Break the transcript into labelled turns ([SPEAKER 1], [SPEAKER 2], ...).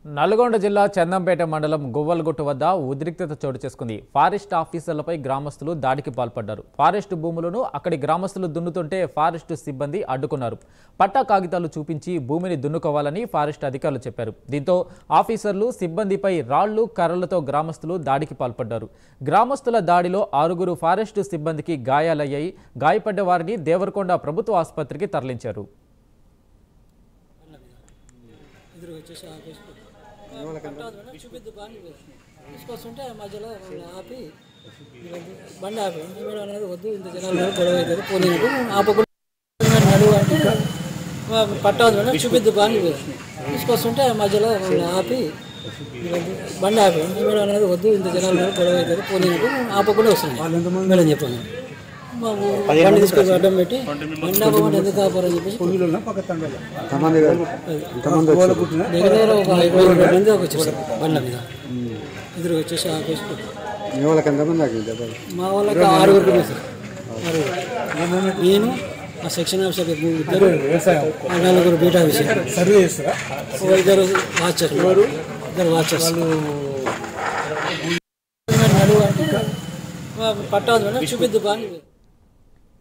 [SPEAKER 1] నల్గొండ జిల్లా చందంపేట మండలం గువ్వలగుట్టు వద్ద ఉద్రిక్తత చోటు చేసుకుంది. ఫారెస్ట్ ఆఫీసర్లపై గ్రామస్తులు దాడికి పాల్పడ్డారు. ఫారెస్ట్ భూములను అక్కడి గ్రామస్తులు దున్నుతుంటే ఫారెస్ట్ సిబ్బంది అడ్డుకున్నారు. పట్టా కాగితాలు చూపించి భూమిని దున్నుకోవాలని ఫారెస్ట్ అధికారులు చెప్పారు. దీంతో ఆఫీసర్లు సిబ్బందిపై రాళ్లు కర్రలతో గ్రామస్తులు దాడికి పాల్పడ్డారు. గ్రామస్తుల దాడిలో 6 ఫారెస్ట్ సిబ్బందికి గాయాలయ్యాయి. గాయపడ్డ వారిని దేవరకొండ ప్రభుత్వ ఆసుపత్రికి తరలించారు.
[SPEAKER 2] తీసుకొస్తుంటే మధ్యలో ఆపి బండి ఆపి అనేది వద్దు, ఇంత జనాలు గొడవ అవుతుంది పోలీసుకు ఆపకుండా నడువు అంటే పట్టవద్దు చూపిద్దు బాగా తీసుకొస్తుంటే మధ్యలో ఆపి బండి ఆపి అనేది వద్దు, ఇంత జనాలు గొడవ అవుతుంది పోలీసుకు ఆపకుండా వస్తుంది మేడం చెప్పాను. బండి తీసుకొని అడ్డం పెట్టి బండి ఆపమంటే ఎందుకు ఆపారని చెప్పేసి దగ్గర ఒక 5 మంది వచ్చేసారు బండ్ల మీద. ఇద్దరు వచ్చేసి ఆపేసుకుంటారు. మా వాళ్ళకి 6 సార్. నేను ఆ section officer 4 beta officer, 2 watchers నడువు అంటే పట్టవద్దు చూపిద్దు బాగా